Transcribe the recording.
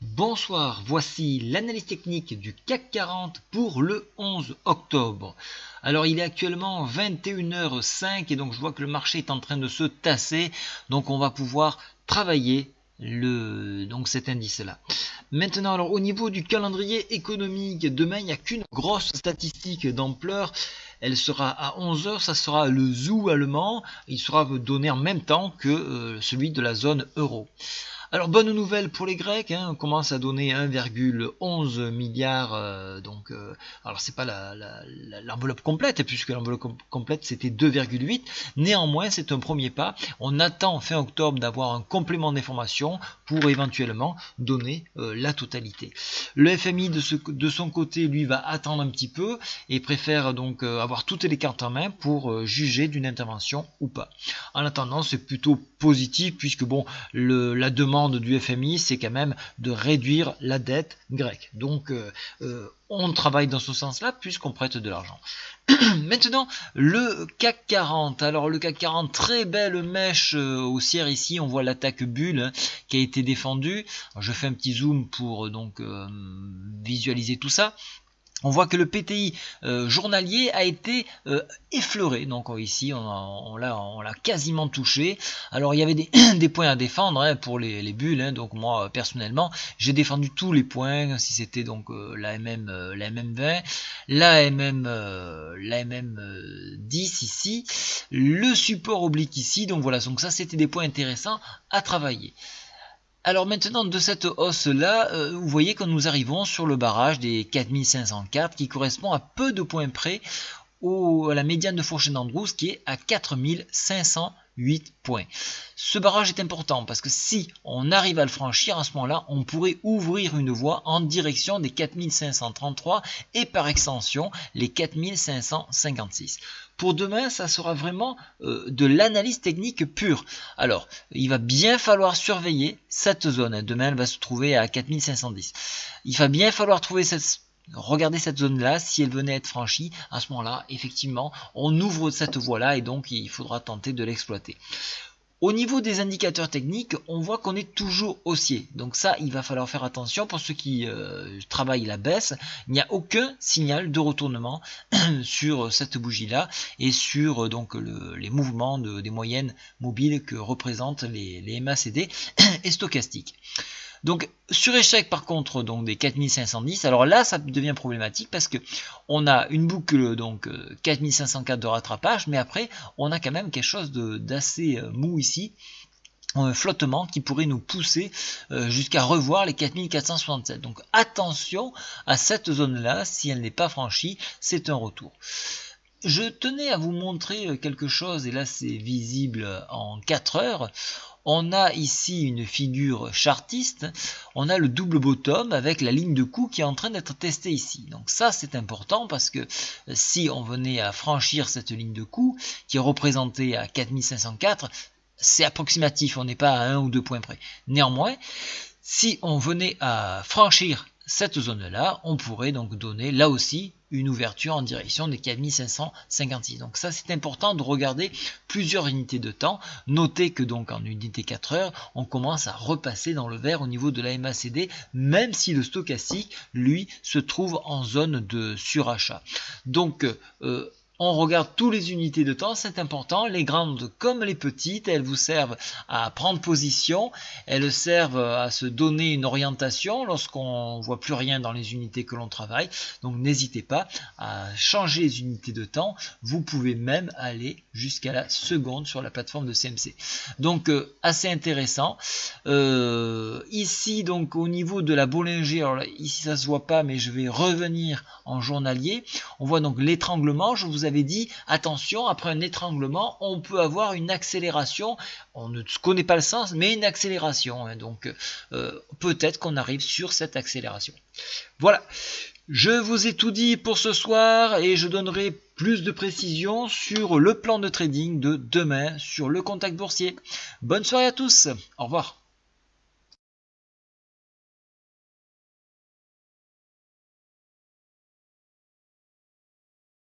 Bonsoir, voici l'analyse technique du CAC 40 pour le 11 octobre. Alors il est actuellement 21h05 et donc je vois que le marché est en train de se tasser. Donc on va pouvoir travailler cet indice-là. Maintenant, alors au niveau du calendrier économique, demain il n'y a qu'une grosse statistique d'ampleur. Elle sera à 11h, ça sera le zoo allemand. Il sera donné en même temps que celui de la zone euro. Alors bonne nouvelle pour les Grecs, on commence à donner 1,11 milliard, alors c'est pas l'enveloppe complète, puisque l'enveloppe complète c'était 2,8, néanmoins c'est un premier pas, on attend fin octobre d'avoir un complément d'information pour éventuellement donner la totalité. Le FMI de son côté lui va attendre un petit peu et préfère donc avoir toutes les cartes en main pour juger d'une intervention ou pas. En attendant c'est plutôt positif puisque bon la demande du FMI, c'est quand même de réduire la dette grecque. Donc, on travaille dans ce sens-là puisqu'on prête de l'argent. Maintenant, le CAC 40. Alors, le CAC 40, très belle mèche haussière ici. On voit l'attaque bulle qui a été défendue. Alors, je fais un petit zoom pour visualiser tout ça. On voit que le PTI journalier a été effleuré. Donc ici, on l'a quasiment touché. Alors il y avait des points à défendre pour les bulles. Donc moi, personnellement, j'ai défendu tous les points. Si c'était donc la MM20, la MM10 ici, le support oblique ici. Donc voilà, donc ça c'était des points intéressants à travailler. Alors maintenant, de cette hausse-là, vous voyez que nous arrivons sur le barrage des 4504 qui correspond à peu de points près à la médiane de Fourchet-Andrews qui est à 4508 points. Ce barrage est important parce que si on arrive à le franchir, à ce moment-là, on pourrait ouvrir une voie en direction des 4533 et par extension les 4556. Pour demain, ça sera vraiment de l'analyse technique pure. Alors, il va bien falloir surveiller cette zone. Demain, elle va se trouver à 4510. Il va bien falloir regarder cette zone-là. Si elle venait à être franchie, à ce moment-là, effectivement, on ouvre cette voie-là et donc il faudra tenter de l'exploiter. Au niveau des indicateurs techniques, on voit qu'on est toujours haussier. Donc ça, il va falloir faire attention pour ceux qui travaillent la baisse. Il n'y a aucun signal de retournement sur cette bougie-là et sur les mouvements des moyennes mobiles que représentent les MACD et stochastiques. Donc sur échec par contre donc des 4510, alors là ça devient problématique parce que on a une boucle donc 4504 de rattrapage, mais après on a quand même quelque chose d'assez mou ici, un flottement qui pourrait nous pousser jusqu'à revoir les 4467. Donc attention à cette zone là, si elle n'est pas franchie, c'est un retour. Je tenais à vous montrer quelque chose, et là c'est visible en 4 heures. On a ici une figure chartiste, on a le double bottom avec la ligne de coup qui est en train d'être testée ici. Donc ça c'est important parce que si on venait à franchir cette ligne de coup qui est représentée à 4504, c'est approximatif, on n'est pas à 1 ou 2 points près. Néanmoins, si on venait à franchir cette zone-là, on pourrait donc donner là aussi une ouverture en direction des 4556. Donc ça c'est important de regarder plusieurs unités de temps. Notez que donc en unité 4 heures, on commence à repasser dans le vert au niveau de la MACD, même si le stochastique, lui, se trouve en zone de surachat. Donc on regarde toutes les unités de temps, c'est important, les grandes comme les petites, elles vous servent à prendre position, elles servent à se donner une orientation lorsqu'on ne voit plus rien dans les unités que l'on travaille, donc n'hésitez pas à changer les unités de temps, vous pouvez même aller jusqu'à la seconde sur la plateforme de CMC. Donc assez intéressant. Ici donc au niveau de la Bollinger, alors là, ici ça se voit pas mais je vais revenir en journalier, on voit donc l'étranglement, je vous avais dit attention, après un étranglement on peut avoir une accélération, on ne connaît pas le sens mais une accélération, donc peut-être qu'on arrive sur cette accélération. Voilà, je vous ai tout dit pour ce soir et je donnerai plus de précisions sur le plan de trading de demain sur le contact boursier. Bonne soirée à tous, au revoir.